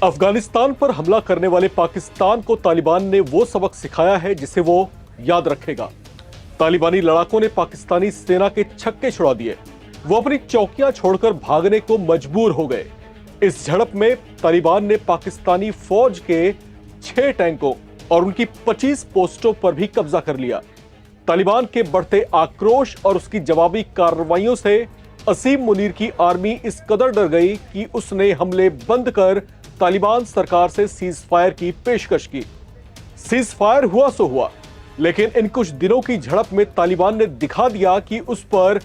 अफगानिस्तान पर हमला करने वाले पाकिस्तान को तालिबान ने वो सबक सिखाया है जिसे वो याद रखेगा। तालिबानी लड़ाकों ने पाकिस्तानी सेना के छक्के छुड़ा दिए। वो अपनी चौकियां छोड़कर भागने को मजबूर हो गए। इस झड़प में तालिबान ने पाकिस्तानी फौज के 6 टैंकों और उनकी 25 पोस्टों पर भी कब्जा कर लिया। तालिबान के बढ़ते आक्रोश और उसकी जवाबी कार्रवाइयों से असीम मुनीर की आर्मी इस कदर डर गई कि उसने हमले बंद कर तालिबान सरकार से सीज फायर की पेशकश की। सीज फायर हुआ सो हुआ, लेकिन इन कुछ दिनों की झड़प में तालिबान ने दिखा दिया कि उस पर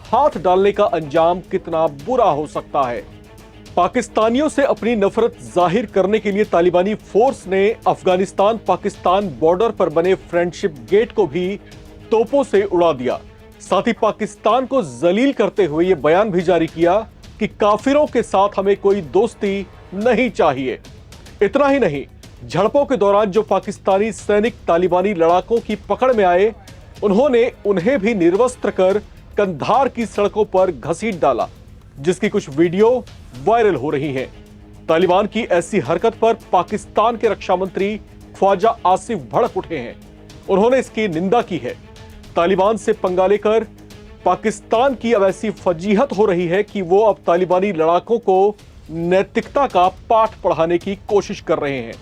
हाथ डालने का अंजाम कितना बुरा हो सकता है। पाकिस्तानियों से अपनी नफरत जाहिर करने के लिए तालिबानी फोर्स ने अफगानिस्तान पाकिस्तान बॉर्डर पर बने फ्रेंडशिप गेट को भी तोपों से उड़ा दिया। साथ ही पाकिस्तान को जलील करते हुए यह बयान भी जारी किया कि काफिरों के साथ हमें कोई दोस्ती नहीं चाहिए। इतना ही नहीं, झड़पों के दौरान जो पाकिस्तानी सैनिक तालिबानी लड़ाकों की पकड़ में आए, उन्होंने उन्हें भी निर्वस्त्र कर कंधार की सड़कों पर घसीट डाला, जिसकी कुछ वीडियो वायरल हो रही हैं। तालिबान की ऐसी हरकत पर पाकिस्तान के रक्षा मंत्री ख्वाजा आसिफ भड़क उठे हैं। उन्होंने इसकी निंदा की है। तालिबान से पंगा लेकर पाकिस्तान की अब ऐसी फजीहत हो रही है कि वो अब तालिबानी लड़ाकों को नैतिकता का पाठ पढ़ाने की कोशिश कर रहे हैं।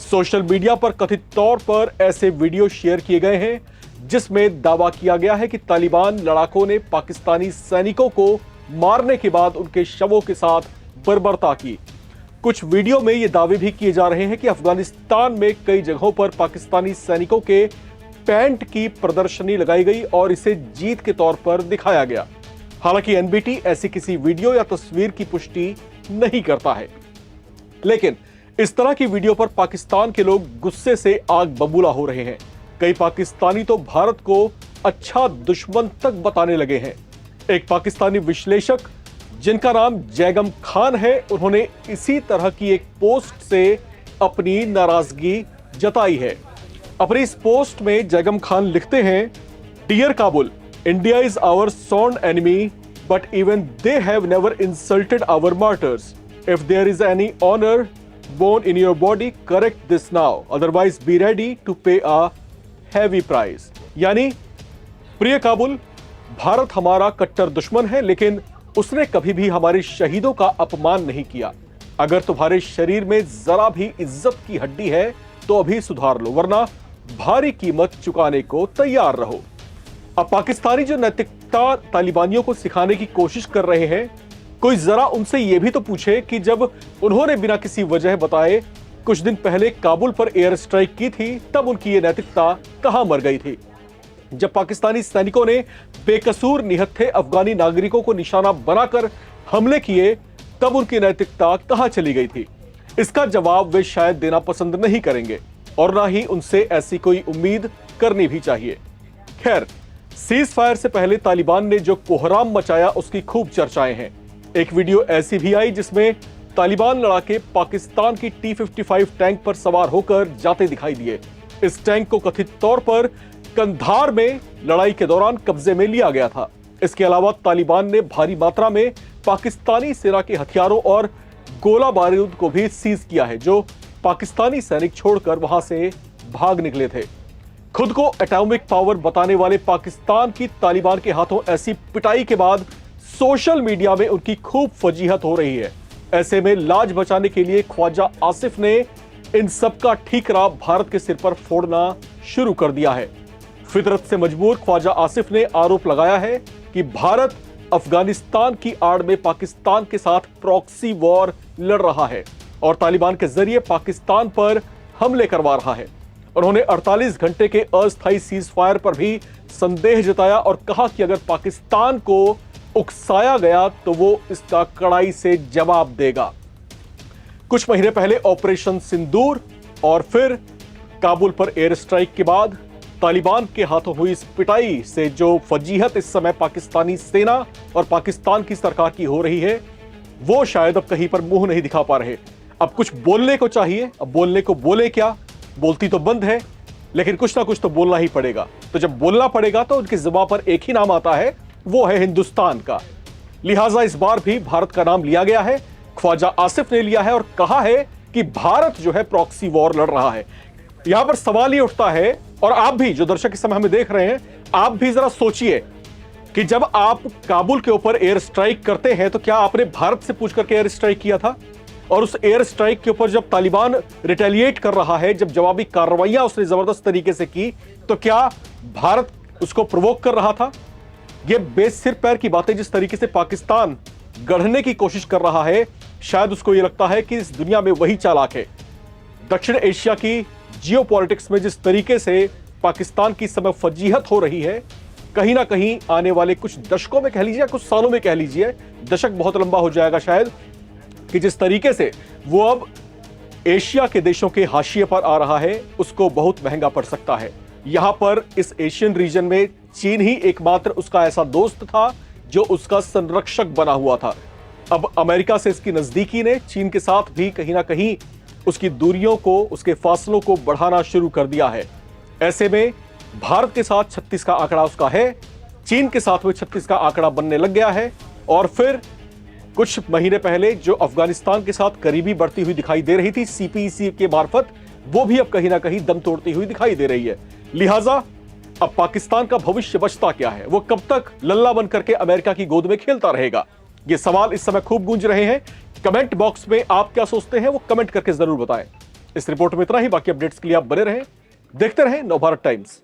सोशल मीडिया पर कथित तौर पर ऐसे वीडियो शेयर किए गए हैं जिसमें दावा किया गया है कि तालिबान लड़ाकों ने पाकिस्तानी सैनिकों को मारने के बाद उनके शवों के साथ बर्बरता की। कुछ वीडियो में ये दावे भी किए जा रहे हैं कि अफगानिस्तान में कई जगहों पर पाकिस्तानी सैनिकों के पैंट की प्रदर्शनी लगाई गई और इसे जीत के तौर पर दिखाया गया। हालांकि एनबीटी ऐसी किसी वीडियो या तस्वीर की पुष्टि नहीं करता है, लेकिन इस तरह की वीडियो पर पाकिस्तान के लोग गुस्से से आग बबूला हो रहे हैं। कई पाकिस्तानी तो भारत को अच्छा दुश्मन तक बताने लगे हैं। एक पाकिस्तानी विश्लेषक जिनका नाम जैगम खान है, उन्होंने इसी तरह की एक पोस्ट से अपनी नाराजगी जताई है। अपनी इस पोस्ट में जैगम खान लिखते हैं, dear Kabul, India is our sworn enemy, but even they have never insulted our martyrs. If there is any honor born in your body, correct this now. Otherwise, be ready to pay a heavy price. यानी, प्रिय काबुल, भारत हमारा कट्टर दुश्मन है, लेकिन उसने कभी भी हमारे शहीदों का अपमान नहीं किया। अगर तुम्हारे शरीर में जरा भी इज्जत की हड्डी है तो अभी सुधार लो, वरना भारी कीमत चुकाने को तैयार रहो। अब पाकिस्तानी जो नैतिकता तालिबानियों को सिखाने की कोशिश कर रहे हैं, कोई जरा उनसे यह भी तो पूछे कि जब उन्होंने बिना किसी वजह बताए कुछ दिन पहले काबुल पर एयर स्ट्राइक की थी, तब उनकी यह नैतिकता कहां मर गई थी। जब पाकिस्तानी सैनिकों ने बेकसूर निहत्थे अफगानी नागरिकों को निशाना बनाकर हमले किए, तब उनकी नैतिकता कहां चली गई थी? इसका जवाब वे शायद देना पसंद नहीं करेंगे और ना ही उनसे ऐसी कोई उम्मीद करनी भी चाहिए। खैर, सीज फायर से पहले तालिबान ने जो कोहराम मचाया उसकी खूब चर्चाएं हैं। एक वीडियो ऐसी भी आई जिसमें तालिबान लड़ाके पाकिस्तान की T-55 टैंक पर सवार होकर जाते दिखाई दिए। इस टैंक को कथित तौर पर कंधार में लड़ाई के दौरान कब्जे में लिया गया था। इसके अलावा तालिबान ने भारी मात्रा में पाकिस्तानी सेना के हथियारों और गोला बारूद को भी सीज किया है, जो पाकिस्तानी सैनिक छोड़कर वहां से भाग निकले थे। खुद को एटॉमिक पावर बताने वाले पाकिस्तान की तालिबान के हाथों ऐसी पिटाई के बाद सोशल मीडिया में उनकी खूब फजीहत हो रही है। ऐसे में लाज बचाने के लिए ख्वाजा आसिफ ने इन सबका ठीकरा भारत के सिर पर फोड़ना शुरू कर दिया है। फितरत से मजबूर ख्वाजा आसिफ ने आरोप लगाया है कि भारत अफगानिस्तान की आड़ में पाकिस्तान के साथ प्रॉक्सी वॉर लड़ रहा है और तालिबान के जरिए पाकिस्तान पर हमले करवा रहा है। उन्होंने 48 घंटे के अस्थायी सीज फायर पर भी संदेह जताया और कहा कि अगर पाकिस्तान को उकसाया गया तो वो इसका कड़ाई से जवाब देगा। कुछ महीने पहले ऑपरेशन सिंदूर और फिर काबुल पर एयर स्ट्राइक के बाद तालिबान के हाथों हुई इस पिटाई से जो फजीहत इस समय पाकिस्तानी सेना और पाकिस्तान की सरकार की हो रही है, वो शायद अब कहीं पर मुंह नहीं दिखा पा रहे। अब कुछ बोलने को चाहिए, अब बोलने को बोले क्या? बोलती तो बंद है, लेकिन कुछ ना कुछ तो बोलना ही पड़ेगा। तो जब बोलना पड़ेगा तो उनकी जुबान पर एक ही नाम आता है, वो है हिंदुस्तान का। लिहाजा इस बार भी भारत का नाम लिया गया है। ख्वाजा आसिफ ने लिया है और कहा है कि भारत जो है प्रॉक्सी वॉर लड़ रहा है। यहां पर सवाल ये उठता है, और आप भी जो दर्शक इस समय हमें देख रहे हैं, आप भी जरा सोचिए कि जब आप काबुल के ऊपर एयर स्ट्राइक करते हैं तो क्या आपने भारत से पूछ करके एयर स्ट्राइक किया था? और उस एयर स्ट्राइक के ऊपर जब तालिबान रिटेलिएट कर रहा है, जब जवाबी कार्रवाइयां उसने जबरदस्त तरीके से की, तो क्या भारत उसको प्रोवोक कर रहा था? ये बेसिर पैर की बातें जिस तरीके से पाकिस्तान गढ़ने की कोशिश कर रहा है, शायद उसको यह लगता है कि इस दुनिया में वही चालाक है। दक्षिण एशिया की जियोपॉलिटिक्स में जिस तरीके से पाकिस्तान की समय फजीहत हो रही है, कहीं ना कहीं आने वाले कुछ दशकों में कह लीजिए, कुछ सालों में कह लीजिए, दशक बहुत लंबा हो जाएगा शायद, कि जिस तरीके से वो अब एशिया के देशों के हाशिए पर आ रहा है, उसको बहुत महंगा पड़ सकता है। यहां पर इस एशियन रीजन में चीन ही एकमात्र उसका ऐसा दोस्त था जो उसका संरक्षक बना हुआ था। अब अमेरिका से इसकी नजदीकी ने चीन के साथ भी कहीं ना कहीं उसकी दूरियों को, उसके फासलों को बढ़ाना शुरू कर दिया है। ऐसे में भारत के साथ 36 का आंकड़ा उसका है, चीन के साथ में 36 का आंकड़ा बनने लग गया है, और फिर कुछ महीने पहले जो अफगानिस्तान के साथ करीबी बढ़ती हुई दिखाई दे रही थी सीपीईसी के मार्फत, वो भी अब कहीं ना कहीं दम तोड़ती हुई दिखाई दे रही है। लिहाजा अब पाकिस्तान का भविष्य बचता क्या है? वो कब तक लल्ला बन करके अमेरिका की गोद में खेलता रहेगा? ये सवाल इस समय खूब गूंज रहे हैं। कमेंट बॉक्स में आप क्या सोचते हैं वो कमेंट करके जरूर बताएं। इस रिपोर्ट में इतना ही, बाकी अपडेट्स के लिए आप बने रहें, देखते रहें नवभारत टाइम्स।